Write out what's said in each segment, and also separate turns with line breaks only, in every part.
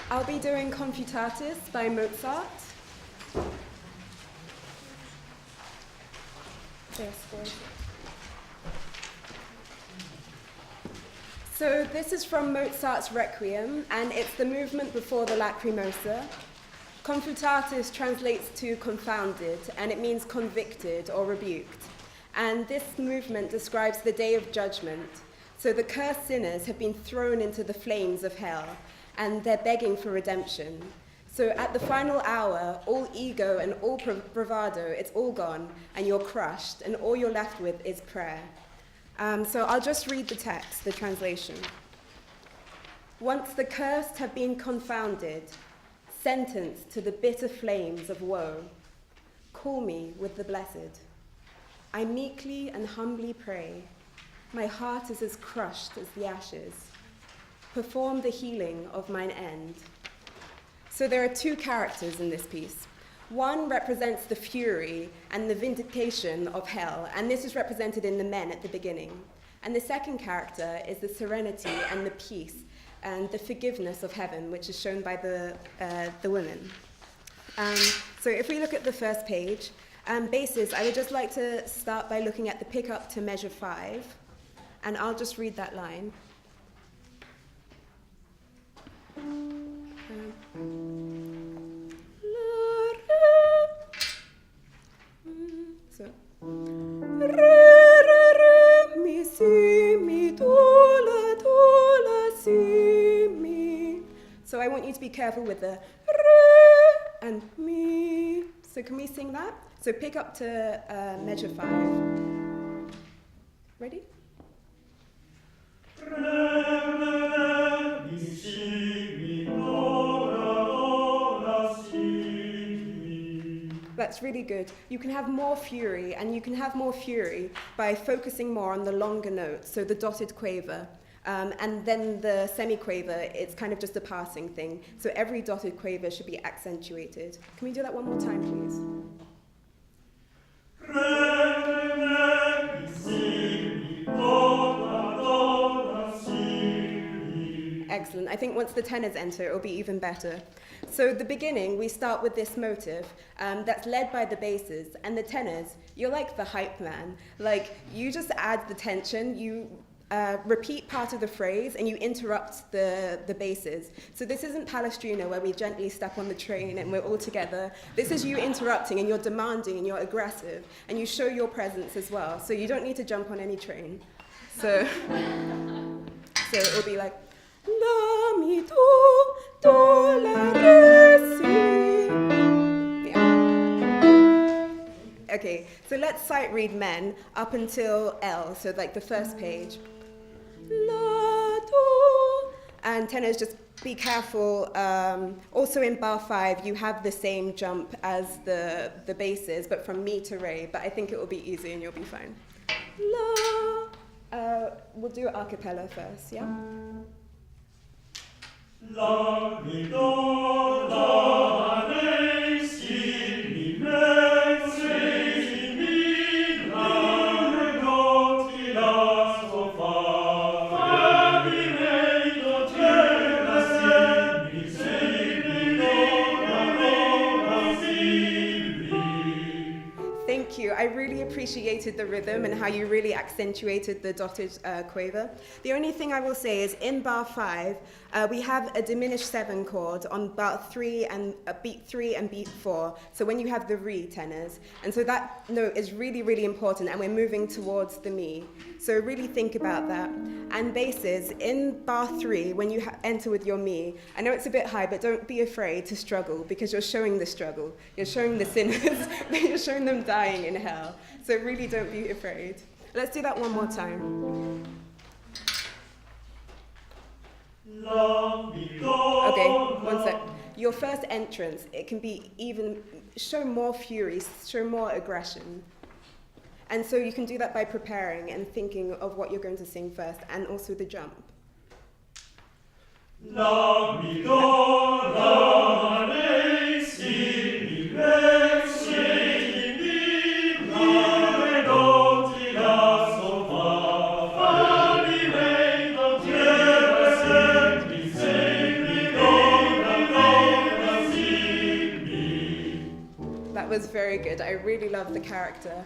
I'll be doing Confutatis by Mozart. So this is from Mozart's Requiem, and it's the movement before the Lacrimosa. Confutatis translates to confounded, and it means convicted or rebuked. And this movement describes the day of judgment. So the cursed sinners have been thrown into the flames of hell, and they're begging for redemption. So at the final hour, all ego and all bravado, it's all gone, and you're crushed, and all you're left with is prayer. So I'll just read the text, the translation. Once the cursed have been confounded, sentenced to the bitter flames of woe, call me with the blessed. I meekly and humbly pray. My heart is as crushed as the ashes. Perform the healing of mine end. So there are two characters in this piece. One represents the fury and the vindication of hell, and this is represented in the men at the beginning. And the second character is the serenity and the peace and the forgiveness of heaven, which is shown by the women. So if we look at the first page, basses, I would just like to start by looking at the pickup to measure 5, and I'll just read that line. So, re, re, re, mi, si, mi, do, la, si, mi. So I want you to be careful with the re and mi. So can we sing that? So pick up to measure 5. Ready? That's really good. You can have more fury, and you can have more fury by focusing more on the longer notes, so the dotted quaver. And then the semiquaver, it's kind of just a passing thing. So every dotted quaver should be accentuated. Can we do that one more time, please? Excellent. I think once the tenors enter, it will be even better. So the beginning, we start with this motive that's led by the basses, and the tenors, you're like the hype man. Like, you just add the tension, you repeat part of the phrase, and you interrupt the basses. So this isn't Palestrina, where we gently step on the train and we're all together. This is you interrupting, and you're demanding, and you're aggressive, and you show your presence as well. So you don't need to jump on any train. So it'll be like, la, mi, do, la, re, si. Yeah. Okay, so let's sight read men up until L, so like the first page. La, do. And tenors, just be careful. Also in bar 5, you have the same jump as the basses, but from mi to re, but I think it will be easy and you'll be fine. La. We'll do a cappella first, yeah?
La, mi, do, la, re, si, mi, re, si, mi, la, re, do, ti, la, so, fa, mi, re, do, ti, la, si, mi, do, la, si, mi.
Thank you. I really appreciated the rhythm and how you really accentuated the dotted quaver. The only thing I will say is in bar 5, we have a diminished 7 chord on bar 3 and beat 3 and beat 4. So when you have the re tenors, and so that note is really, really important, and we're moving towards the mi. So really think about that. And basses, in bar 3, when you enter with your mi, I know it's a bit high, but don't be afraid to struggle, because you're showing the struggle. You're showing the sinners, you're showing them dying in hell. So really don't be afraid. Let's do that one more time. Okay, one sec. Your first entrance, it can be even, show more fury, show more aggression. And so you can do that by preparing and thinking of what you're going to sing first, and also the jump.
La, mi, do, la, re, si, mi, re, si, mi, la, re, do, ti, la, so, fa, mi, re, do, ti, la, si, mi, se, mi, do, la,
was very good. I really loved the character.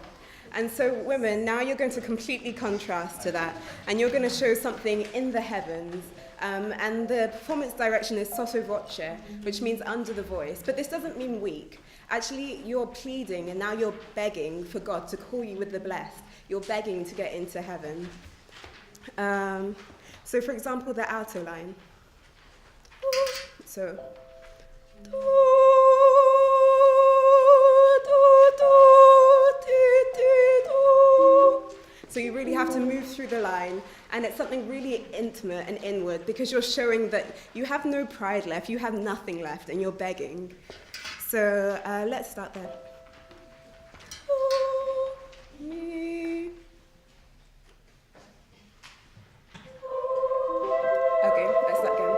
And so women, now you're going to completely contrast to that, and you're going to show something in the heavens. And the performance direction is sotto voce, which means under the voice. But this doesn't mean weak. Actually, you're pleading, and now you're begging for God to call you with the blessed. You're begging to get into heaven. So for example, the alto line. So, so you really have to move through the line, and it's something really intimate and inward because you're showing that you have no pride left, you have nothing left, and you're begging. So let's start there. Okay, let's start again.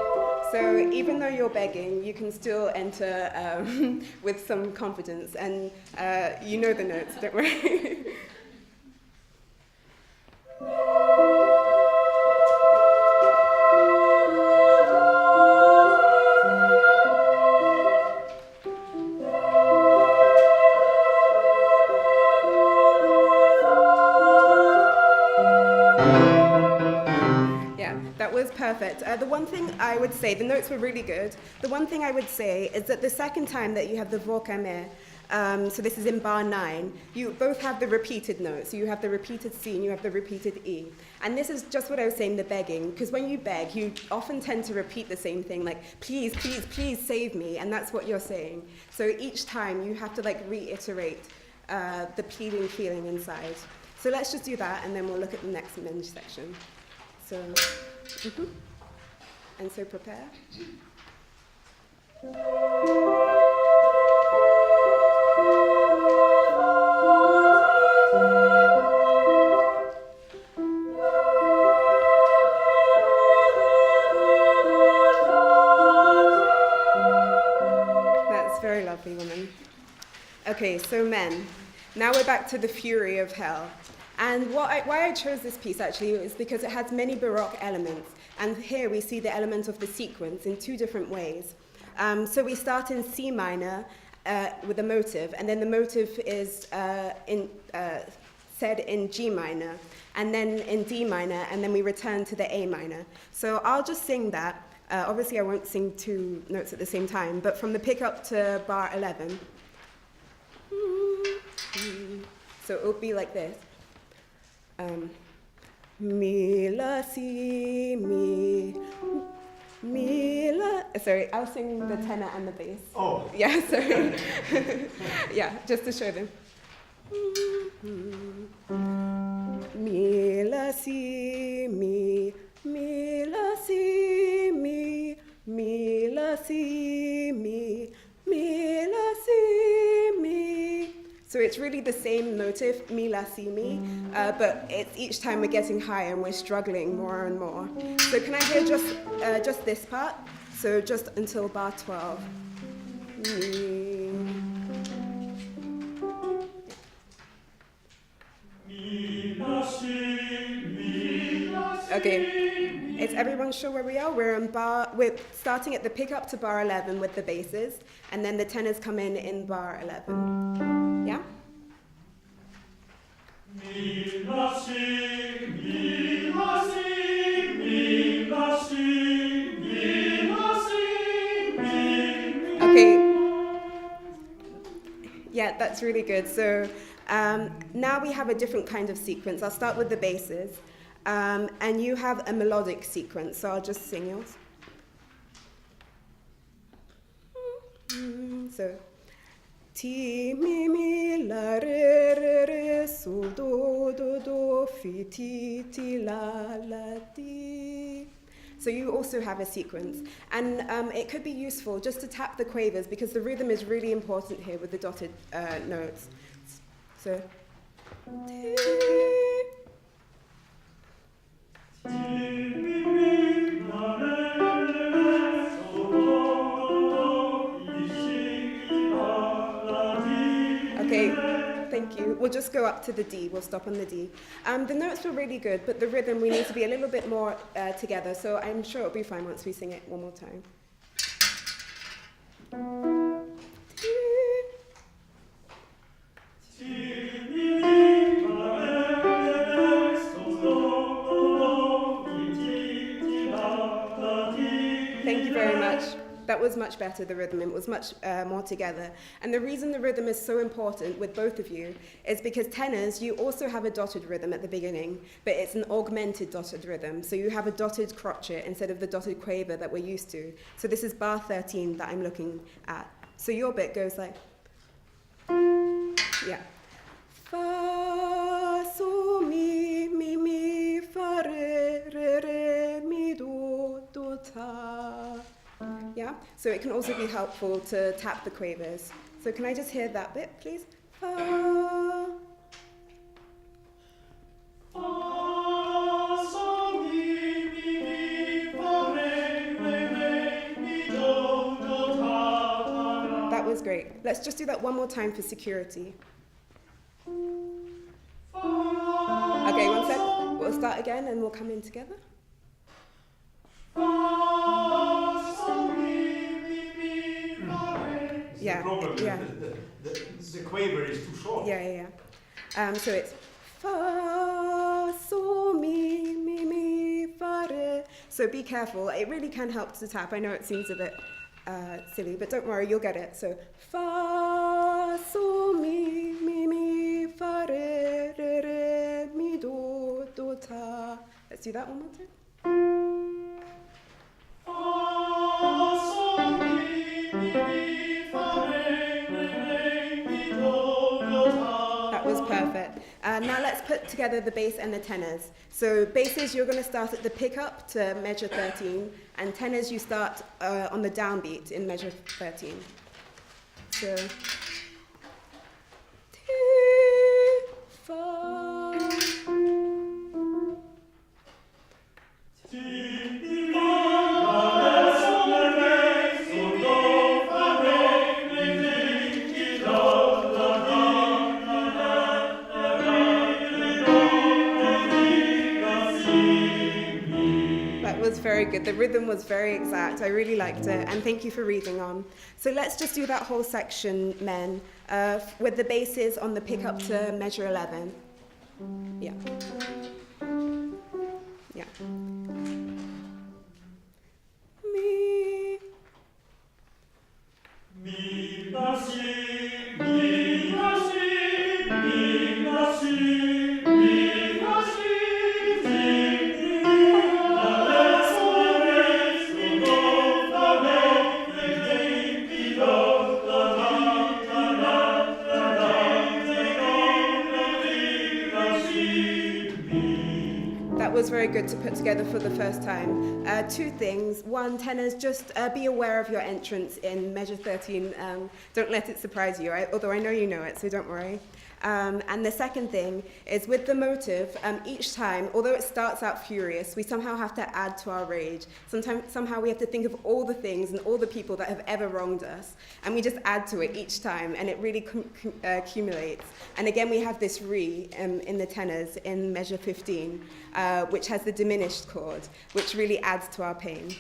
So even though you're begging, you can still enter with some confidence, and you know the notes, don't worry. Perfect. The one thing I would say, the notes were really good. The one thing I would say is that the second time that you have the vocame, so this is in bar 9, you both have the repeated notes. So you have the repeated C and you have the repeated E. And this is just what I was saying, the begging, because when you beg, you often tend to repeat the same thing, like, please, please, please save me, and that's what you're saying. So each time you have to like reiterate the pleading feeling inside. So let's just do that, and then we'll look at the next minge section. So, and so prepare. That's very lovely, woman. Okay, so men. Now we're back to the fury of hell. And why I chose this piece actually is because it has many Baroque elements. And here we see the element of the sequence in two different ways. So we start in C minor with a motive, and then the motive is said in G minor, and then in D minor, and then we return to the A minor. So I'll just sing that. Obviously I won't sing two notes at the same time, but from the pickup to bar 11. So it will be like this. Mi, la, si, mi, la. Sorry, I'll sing the tenor and the bass.
Oh.
Yeah, sorry. Yeah, just to show them. Mi, la, si, mi, la, si, mi, la, si, mi, la, si, mi. So it's really the same motive, mi, la, si, mi, but it's each time we're getting higher and we're struggling more and more. So can I hear just this part? So just until bar 12. Mi. Okay, is everyone sure where we are? We're starting at the pickup to bar 11 with the basses, and then the tenors come in bar 11. Yeah?
Mi, la, si, mi, la, si, mi, la, si, mi, la, si, mi.
Okay. Yeah, that's really good. So now we have a different kind of sequence. I'll start with the basses. And you have a melodic sequence, so I'll just sing yours. So, ti, mi, la, re, sol, do, fi, ti, la, ti. So you also have a sequence. And it could be useful just to tap the quavers because the rhythm is really important here with the dotted notes. So, ti. Okay, thank you. We'll just go up to the D. We'll stop on the D. The notes were really good, but the rhythm, we need to be a little bit more together, so I'm sure it'll be fine once we sing it one more time. much better, the rhythm. It was much more together. And the reason the rhythm is so important with both of you is because tenors, you also have a dotted rhythm at the beginning, but it's an augmented dotted rhythm. So you have a dotted crotchet instead of the dotted quaver that we're used to. So this is bar 13 that I'm looking at. So your bit goes like, yeah. Fa, so, mi, fa, re, mi, do, ta. Yeah, so it can also be helpful to tap the quavers. So can I just hear that bit, please? Fa.
Fa, sol, mi, fa, re, mi, do, ta.
That was great. Let's just do that one more time for security. Okay, one sec. We'll start again and we'll come in together. Yeah,
Problem
yeah.
the quaver is too short.
Yeah. So it's fa, so, mi, fa, re. So be careful. It really can help to tap. I know it seems a bit silly, but don't worry, you'll get it. So fa, so, mi, fa, re, mi, do, ta. Let's do that one more time. That was perfect. Now let's put together the bass and the tenors. So basses, you're going to start at the pickup to measure 13, and tenors you start on the downbeat in measure 13. So, ti, fa. Was very good. The rhythm was very exact. I really liked it, and thank you for reading on. So let's just do that whole section, men, with the basses on the pickup to measure 11. Yeah. Yeah. Mi.
Mi, la, si, mi, la, si, mi, la, si, mi, la, si,
was very good to put together for the first time. Two things. One, tenors, just be aware of your entrance in measure 13. Don't let it surprise you, although I know you know it, so don't worry. And the second thing is with the motive, each time, although it starts out furious, we somehow have to add to our rage. Somehow we have to think of all the things and all the people that have ever wronged us, and we just add to it each time, and it really accumulates. And again, we have this re in the tenors in measure 15, which has the diminished chord, which really adds to our pain.